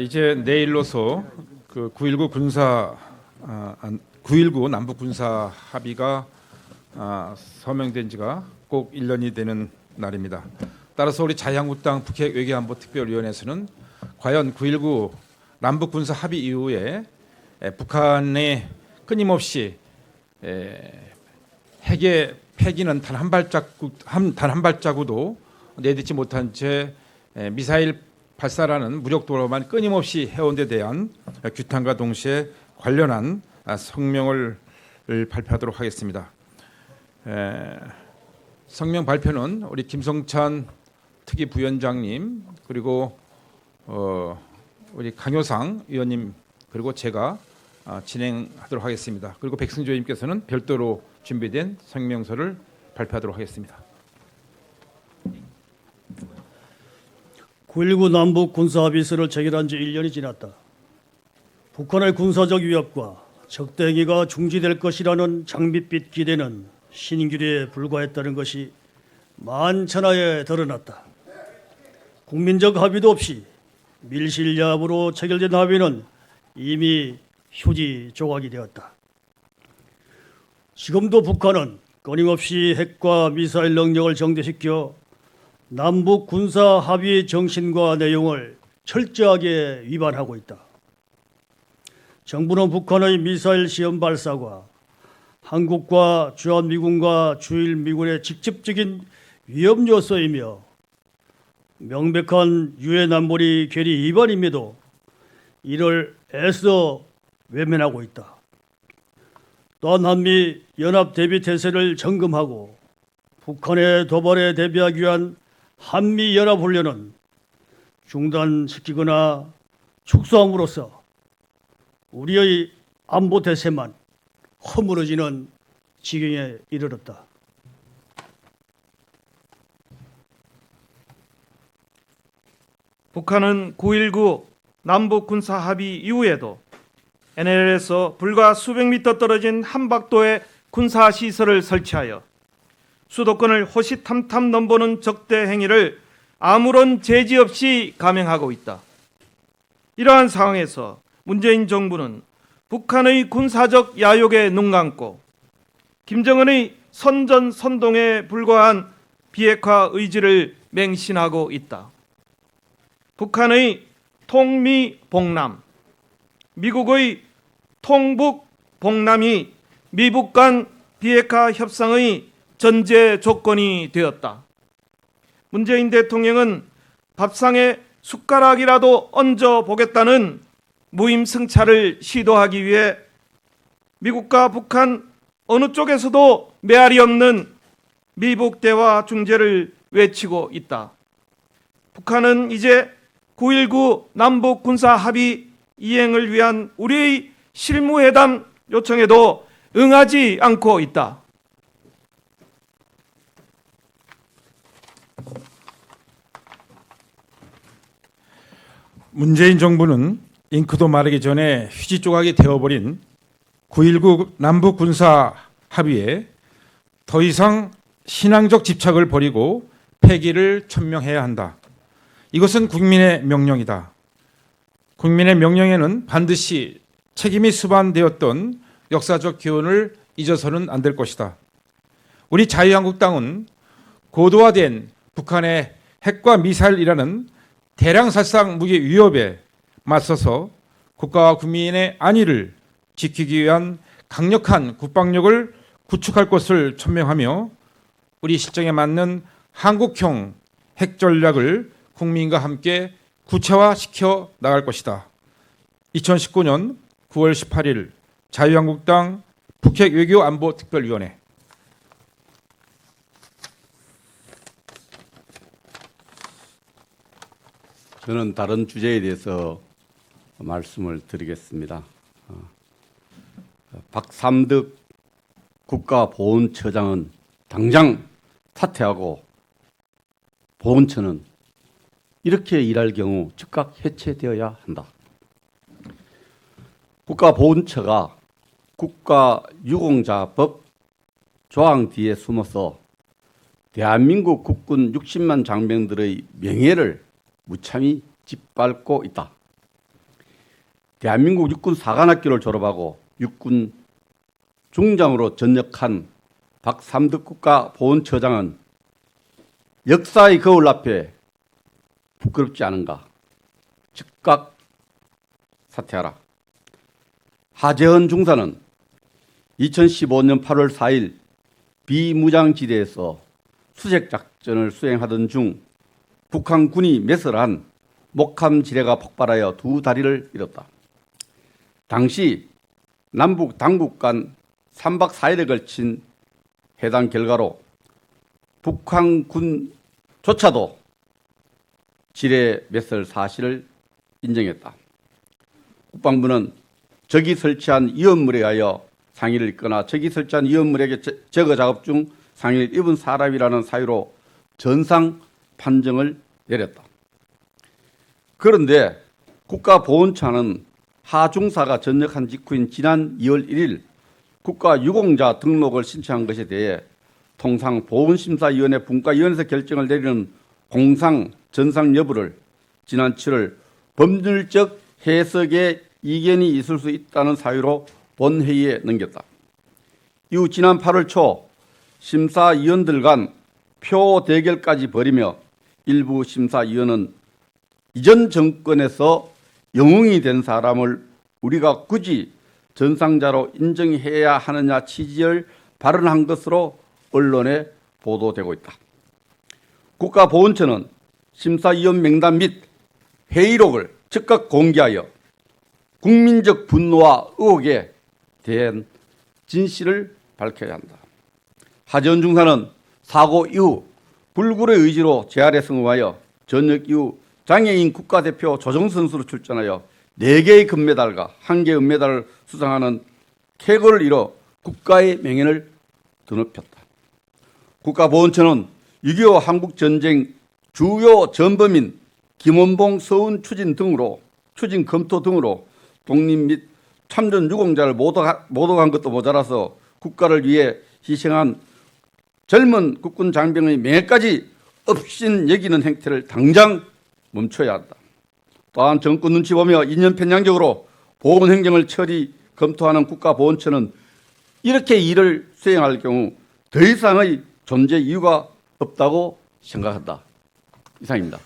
이제 내일로서 그 9.19 남북 군사 합의가 서명된 지가 꼭 1년이 되는 날입니다. 따라서 우리 자유한국당 북핵 외교안보특별위원회에서는 과연 9.19 남북 군사 합의 이후에 북한의 끊임없이 핵의 폐기는 단 한 발자국도 내딛지 못한 채 미사일 발사라는 무력도로만 끊임없이 해온 데 대한 규탄과 동시에 관련한 성명을 발표하도록 하겠습니다. 성명 발표는 우리 김성찬 특위부위원장님 그리고 우리 강효상 위원님 그리고 제가 진행하도록 하겠습니다. 그리고 백승조 의원님께서는 별도로 준비된 성명서를 발표하도록 하겠습니다. 9.19 남북 군사합의서를 체결한 지 1년이 지났다. 북한의 군사적 위협과 적대 행위가 중지될 것이라는 장밋빛 기대는 신기류에 불과했다는 것이 만천하에 드러났다. 국민적 합의도 없이 밀실야합으로 체결된 합의는 이미 휴지 조각이 되었다. 지금도 북한은 끊임없이 핵과 미사일 능력을 정대시켜 남북 군사 합의 정신과 내용을 철저하게 위반하고 있다. 정부는 북한의 미사일 시험 발사과 한국과 주한미군과 주일미군의 직접적인 위협 요소이며 명백한 유엔 안보리 결의 위반임에도 이를 애써 외면하고 있다. 또한 한미 연합 대비 태세를 점검하고 북한의 도발에 대비하기 위한 한미 연합 훈련은 중단시키거나 축소함으로써 우리의 안보 대세만 허물어지는 지경에 이르렀다. 북한은 9.19 남북 군사 합의 이후에도 NLL에서 불과 수백 미터 떨어진 한박도에 군사 시설을 설치하여 수도권을 호시탐탐 넘보는 적대 행위를 아무런 제지 없이 감행하고 있다. 이러한 상황에서 문재인 정부는 북한의 군사적 야욕에 눈 감고 김정은의 선전선동에 불과한 비핵화 의지를 맹신하고 있다. 북한의 통미봉남, 미국의 통북봉남이 미북 간 비핵화 협상의 전제 조건이 되었다. 문재인 대통령은 밥상에 숟가락이라도 얹어 보겠다는 무임승차를 시도하기 위해 미국과 북한 어느 쪽에서도 메아리 없는 미북 대화 중재를 외치고 있다. 북한은 이제 9.19 남북 군사 합의 이행을 위한 우리의 실무회담 요청에도 응하지 않고 있다. 문재인 정부는 잉크도 마르기 전에 휴지 조각이 되어버린 9.19 남북 군사 합의에 더 이상 신앙적 집착을 버리고 폐기를 천명해야 한다. 이것은 국민의 명령이다. 국민의 명령에는 반드시 책임이 수반되었던 역사적 기원을 잊어서는 안 될 것이다. 우리 자유한국당은 고도화된 북한의 핵과 미사일이라는 대량살상 무기 위협에 맞서서 국가와 국민의 안위를 지키기 위한 강력한 국방력을 구축할 것을 천명하며 우리 실정에 맞는 한국형 핵 전략을 국민과 함께 구체화시켜 나갈 것이다. 2019년 9월 18일 자유한국당 북핵 외교안보특별위원회. 저는 다른 주제에 대해서 말씀을 드리겠습니다. 박삼득 국가보훈처장은 당장 사퇴하고 보훈처는 이렇게 일할 경우 즉각 해체되어야 한다. 국가보훈처가 국가유공자법 조항 뒤에 숨어서 대한민국 국군 60만 장병들의 명예를 무참히 짓밟고 있다. 대한민국 육군 사관학교를 졸업하고 육군 중장으로 전역한 박삼득 국가보훈처장은 역사의 거울 앞에 부끄럽지 않은가? 즉각 사퇴하라. 하재헌 중사는 2015년 8월 4일 비무장지대에서 수색작전을 수행하던 중 북한군이 매설한 목함 지뢰가 폭발하여 두 다리를 잃었다. 당시 남북 당국 간 3박 4일에 걸친 회담 결과로 북한군조차도 지뢰 매설 사실을 인정했다. 국방부는 적이 설치한 위험물에 의하여 상해를 입거나 적이 설치한 위험물에게 제거 작업 중 상해를 입은 사람이라는 사유로 전상 판정을 내렸다. 그런데 국가보훈처는 하 중사가 전역한 직후인 지난 2월 1일 국가유공자 등록을 신청한 것에 대해 통상보훈심사위원회 분과위원회에서 결정을 내리는 공상 전상 여부를 지난 7월 법률적 해석에 이견이 있을 수 있다는 사유로 본회의에 넘겼다. 이후 지난 8월 초 심사위원들 간 표 대결까지 벌이며 일부 심사위원은 이전 정권에서 영웅이 된 사람을 우리가 굳이 전상자로 인정해야 하느냐 취지를 발언한 것으로 언론에 보도되고 있다. 국가보훈처는 심사위원 명단 및 회의록을 즉각 공개하여 국민적 분노와 의혹에 대한 진실을 밝혀야 한다. 하재헌 중사는 사고 이후 불굴의 의지로 재활에 성공하여 전역 이후 장애인 국가대표 조정선수로 출전하여 4개의 금메달과 1개의 은메달을 수상하는 쾌거를 이뤄 국가의 명예를 드높였다. 국가보훈처는 6.25 한국전쟁 주요 전범인 김원봉 서훈 추진 검토 등으로 독립 및 참전 유공자를 모독한 것도 모자라서 국가를 위해 희생한 젊은 국군 장병의 명예까지 업신 여기는 행태를 당장 멈춰야 한다. 또한 정권 눈치 보며 인연 편향적으로 보훈 행정을 검토하는 국가보훈처는 이렇게 일을 수행할 경우 더 이상의 존재 이유가 없다고 생각한다. 이상입니다.